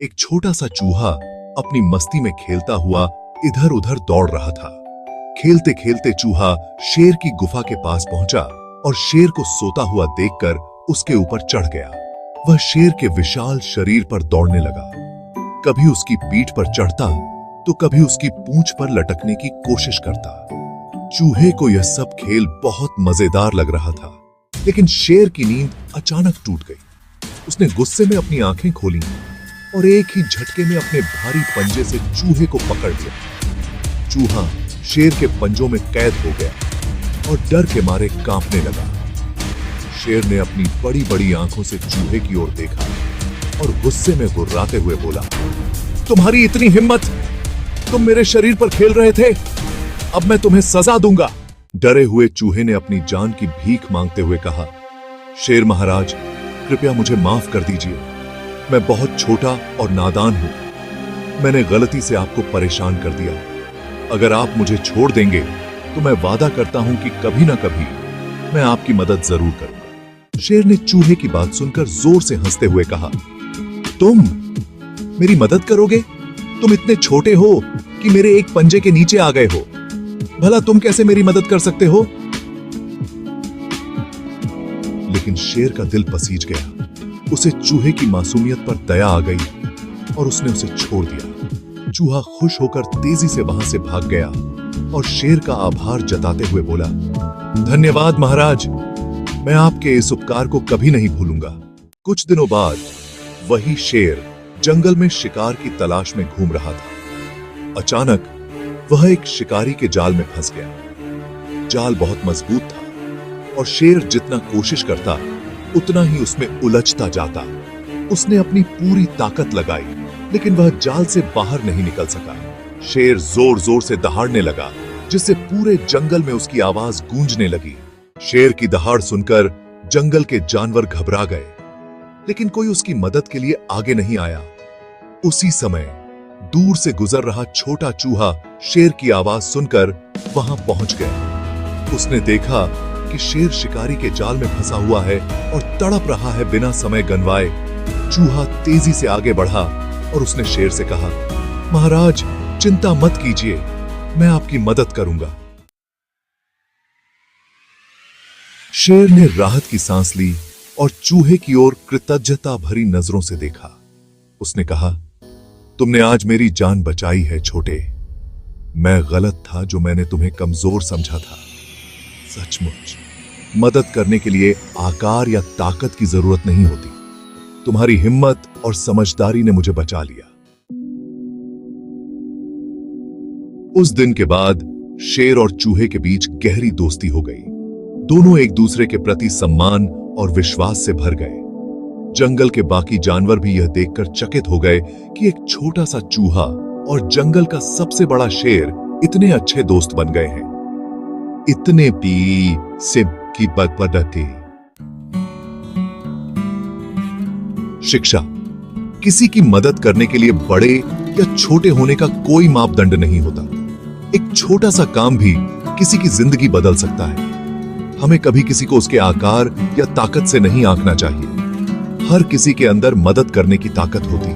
एक छोटा सा चूहा अपनी मस्ती में खेलता हुआ इधर उधर दौड़ रहा था। खेलते खेलते चूहा शेर की गुफा के पास पहुंचा और शेर को सोता हुआ देखकर उसके ऊपर चढ़ गया। वह शेर के विशाल शरीर पर दौड़ने लगा। कभी उसकी पीठ पर चढ़ता तो कभी उसकी पूंछ पर लटकने की कोशिश करता। चूहे को यह सब खेल बहुत मजेदार लग रहा था, लेकिन शेर की नींद अचानक टूट गई। उसने गुस्से में अपनी आंखें खोली और एक ही झटके में अपने भारी पंजे से चूहे को पकड़ लिया। चूहा शेर के पंजों में कैद हो गया और डर के मारे कांपने लगा। शेर ने अपनी बड़ी बड़ी आंखों से चूहे की ओर देखा और गुस्से में गुर्राते हुए बोला, तुम्हारी इतनी हिम्मत! तुम मेरे शरीर पर खेल रहे थे, अब मैं तुम्हें सजा दूंगा। डरे हुए चूहे ने अपनी जान की भीख मांगते हुए कहा, शेर महाराज, कृपया मुझे माफ कर दीजिए। मैं बहुत छोटा और नादान हूं। मैंने गलती से आपको परेशान कर दिया। अगर आप मुझे छोड़ देंगे तो मैं वादा करता हूं कि कभी ना कभी मैं आपकी मदद जरूर करूंगा। शेर ने चूहे की बात सुनकर जोर से हंसते हुए कहा, तुम मेरी मदद करोगे? तुम इतने छोटे हो कि मेरे एक पंजे के नीचे आ गए हो। भला तुम कैसे मेरी मदद कर सकते हो? लेकिन शेर का दिल पसीज गया। उसे चूहे की मासूमियत पर दया आ गई और उसने उसे छोड़ दिया। चूहा खुश होकर तेजी से वहां से भाग गया और शेर का आभार जताते हुए बोला, धन्यवाद महाराज, मैं आपके इस उपकार को कभी नहीं भूलूंगा। कुछ दिनों बाद वही शेर जंगल में शिकार की तलाश में घूम रहा था। अचानक वह एक शिकारी के जाल में फंस गया। जाल बहुत मजबूत था और शेर जितना कोशिश करता उतना ही उसमें उलझता जाता। उसने अपनी पूरी ताकत लगाई, लेकिन वह जाल से बाहर नहीं निकल सका। शेर जोर जोर से दहाड़ने लगा, जिससे पूरे जंगल में उसकी आवाज गूंजने लगी। शेर की दहाड़ सुनकर जंगल के जानवर घबरा गए, लेकिन कोई उसकी मदद के लिए आगे नहीं आया। उसी समय दूर से गुजर रहा छोटा चूहा शेर की आवाज सुनकर वहां पहुंच गया। उसने देखा कि शेर शिकारी के जाल में फंसा हुआ है और तड़प रहा है बिना समय गंवाए। चूहा तेजी से आगे बढ़ा और उसने शेर से कहा, महाराज, चिंता मत कीजिए, मैं आपकी मदद करूंगा। शेर ने राहत की सांस ली और चूहे की ओर कृतज्ञता भरी नजरों से देखा। उसने कहा, तुमने आज मेरी जान बचाई है छोटे। मैं गलत था जो मैंने तुम्हें कमजोर समझा था। सचमुच मदद करने के लिए आकार या ताकत की जरूरत नहीं होती। तुम्हारी हिम्मत और समझदारी ने मुझे बचा लिया। उस दिन के बाद शेर और चूहे के बीच गहरी दोस्ती हो गई। दोनों एक दूसरे के प्रति सम्मान और विश्वास से भर गए। जंगल के बाकी जानवर भी यह देखकर चकित हो गए कि एक छोटा सा चूहा और जंगल का सबसे बड़ा शेर इतने अच्छे दोस्त बन गए हैं। इतने पी से की बदबदती। शिक्षा: किसी की मदद करने के लिए बड़े या छोटे होने का कोई मापदंड नहीं होता। एक छोटा सा काम भी किसी की जिंदगी बदल सकता है। हमें कभी किसी को उसके आकार या ताकत से नहीं आंकना चाहिए। हर किसी के अंदर मदद करने की ताकत होती है।